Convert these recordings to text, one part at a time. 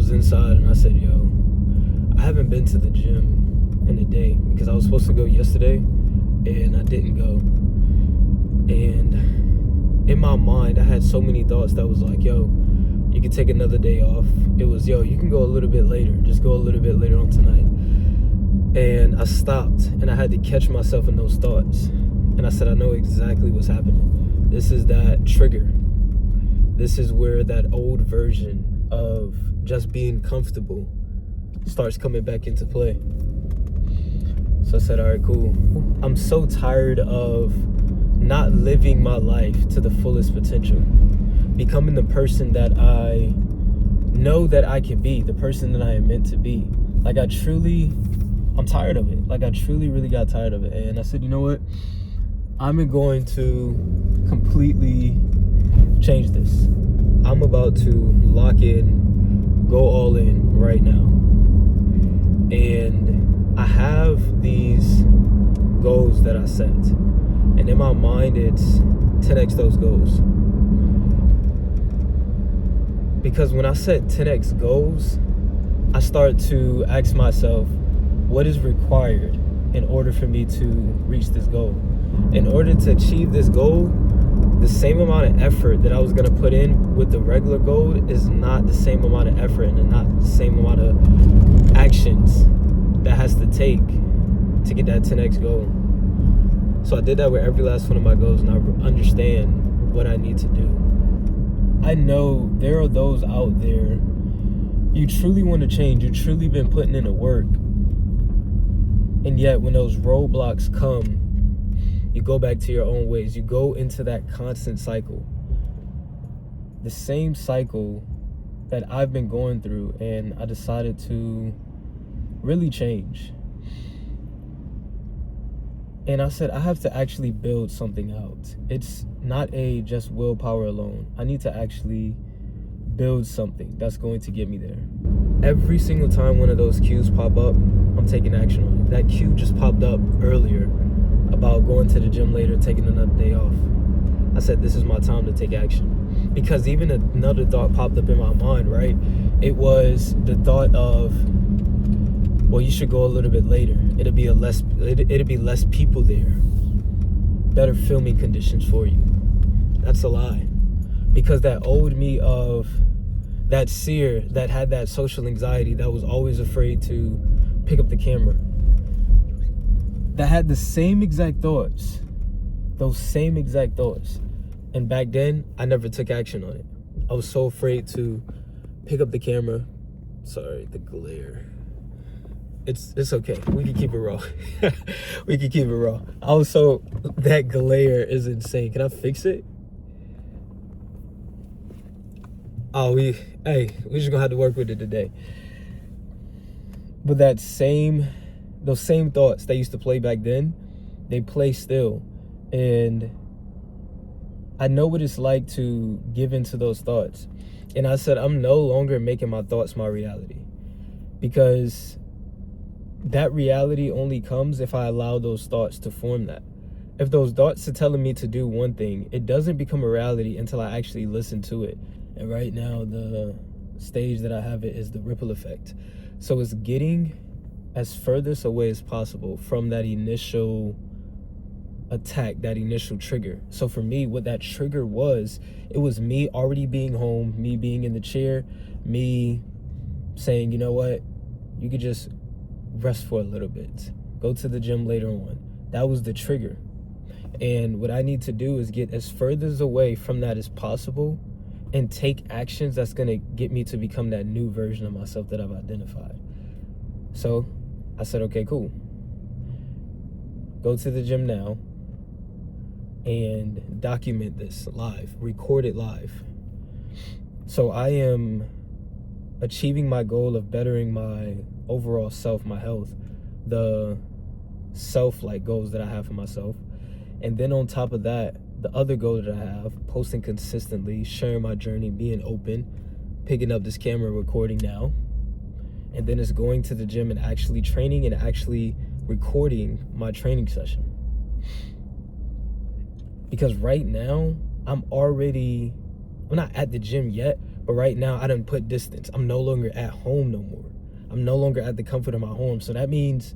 was inside and I said, yo, I haven't been to the gym in a day because I was supposed to go yesterday and I didn't go. And in my mind, I had so many thoughts that was like, yo, you can take another day off. It was, yo, you can go a little bit later. Just go a little bit later on tonight. And I stopped and I had to catch myself in those thoughts. And I said, I know exactly what's happening. This is that trigger. This is where that old version of just being comfortable starts coming back into play. So I said, all right, cool. I'm so tired of not living my life to the fullest potential, becoming the person that I know that I can be, the person that I am meant to be. Like I'm tired of it. Like I truly really got tired of it. And I said, you know what? I'm going to completely change this. I'm about to lock in, go all in right now. And I have these goals that I set. And in my mind, it's 10x those goals. Because when I set 10x goals, I start to ask myself, what is required in order for me to reach this goal? In order to achieve this goal, the same amount of effort that I was going to put in with the regular goal is not the same amount of effort and not the same amount of actions that has to take to get that 10x goal. So I did that with every last one of my goals, and I understand what I need to do. I know there are those out there, you truly want to change, you truly been putting in the work, and yet when those roadblocks come, you go back to your own ways. You go into that constant cycle. The same cycle that I've been going through, and I decided to really change. And I said, I have to actually build something out. It's not just willpower alone. I need to actually build something that's going to get me there. Every single time one of those cues pop up, I'm taking action on it. That cue just popped up earlier about going to the gym later, taking another day off. I said, this is my time to take action. Because even another thought popped up in my mind, right? It was the thought of, well, you should go a little bit later. It'll be less people there. Better filming conditions for you. That's a lie. Because that old me of that seer that had that social anxiety, that was always afraid to pick up the camera, that had the same exact thoughts, those same exact thoughts. And back then, I never took action on it. I was so afraid to pick up the camera. Sorry, the glare. It's okay. We can keep it raw. We can keep it raw. Also, that glare is insane. Can I fix it? Oh, we're just gonna have to work with it today. But those same thoughts that used to play back then, they play still. And I know what it's like to give into those thoughts. And I said, I'm no longer making my thoughts my reality. Because that reality only comes if I allow those thoughts to form that. If those thoughts are telling me to do one thing, it doesn't become a reality until I actually listen to it. And right now, the stage that I have it is the ripple effect. So it's getting as furthest away as possible from that initial attack, that initial trigger. So for me, what that trigger was, it was me already being home, me being in the chair, me saying, you know what, you could just rest for a little bit, go to the gym later on. That was the trigger. And what I need to do is get as furthest away from that as possible and take actions that's going to get me to become that new version of myself that I've identified. So I said, okay, cool. Go to the gym now and document this live, record it live. So I am achieving my goal of bettering my overall self, my health, the self-like goals that I have for myself. And then on top of that, the other goal that I have, posting consistently, sharing my journey, being open, picking up this camera, recording now. And then it's going to the gym and actually training and actually recording my training session. Because right now, I'm not at the gym yet, But right now, I done put distance. I'm no longer at home no more. I'm no longer at the comfort of my home. So that means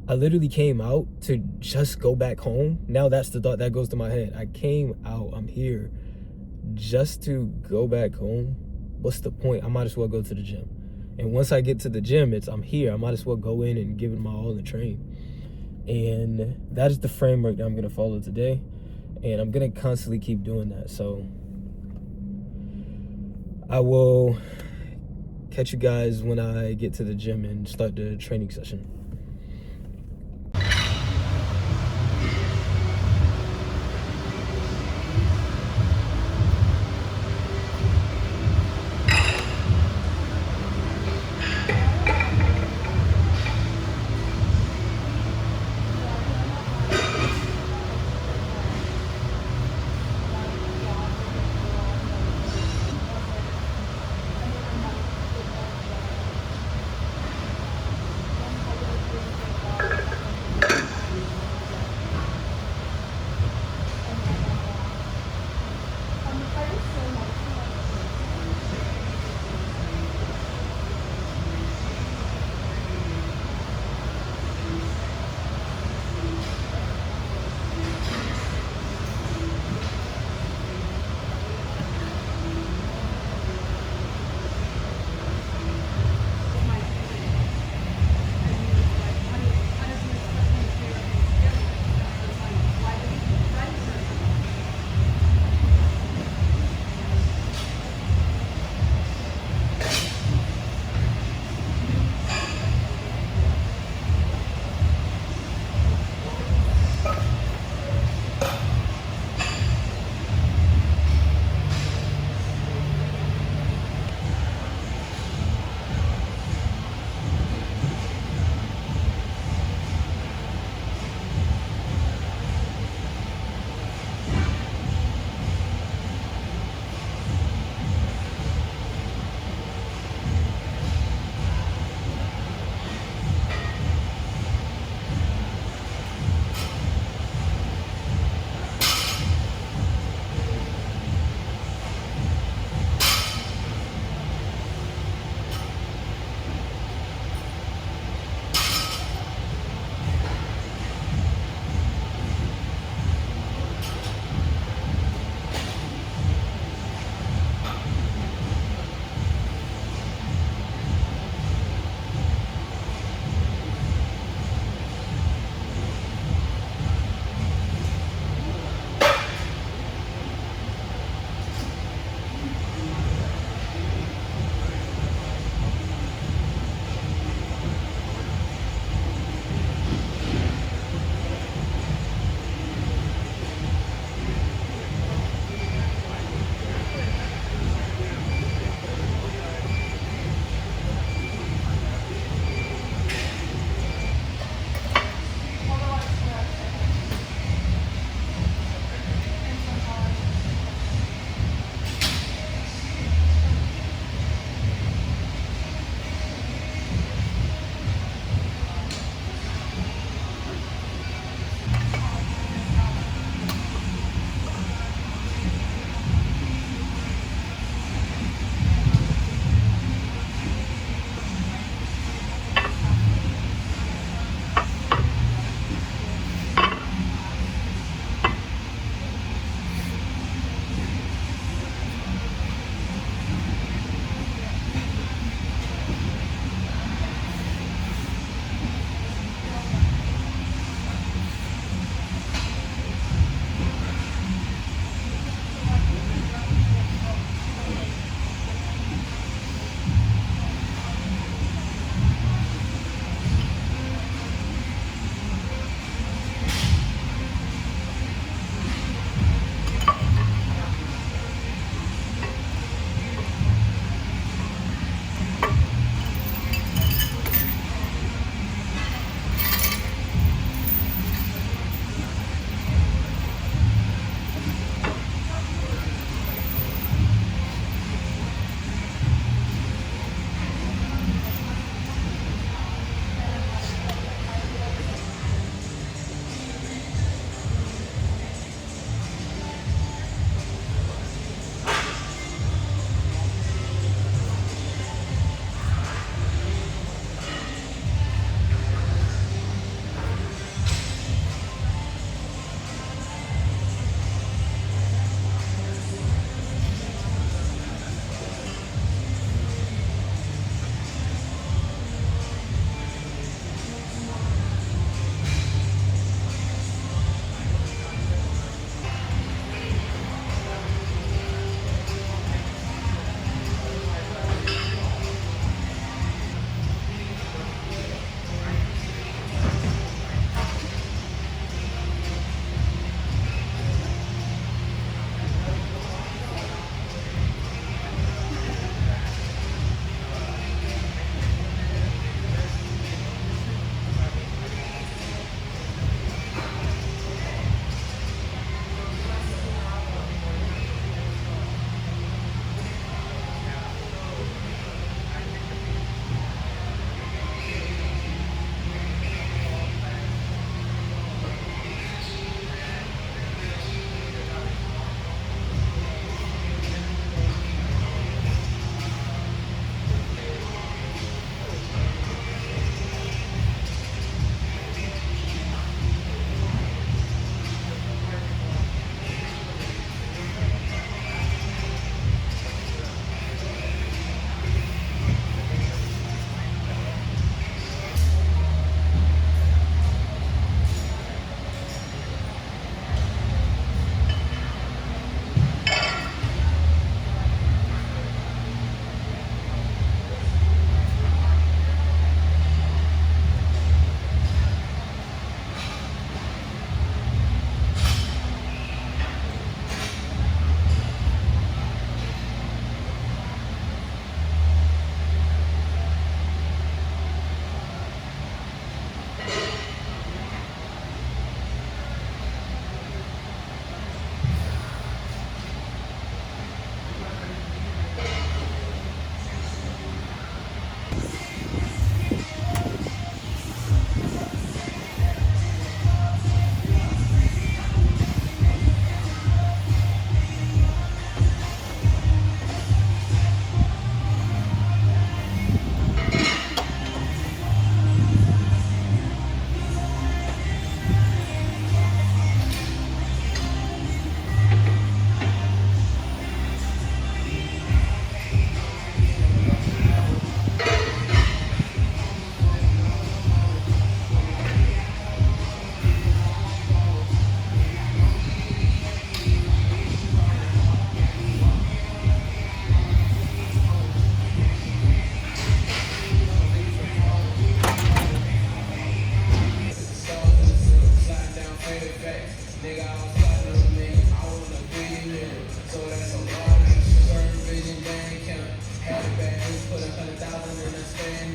I literally came out to just go back home. Now that's the thought that goes to my head. I came out, I'm here just to go back home. What's the point? I might as well go to the gym. And once I get to the gym, I'm here. I might as well go in and give it my all and train. And that is the framework that I'm gonna follow today. And I'm gonna constantly keep doing that. So I will catch you guys when I get to the gym and start the training session.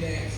dance.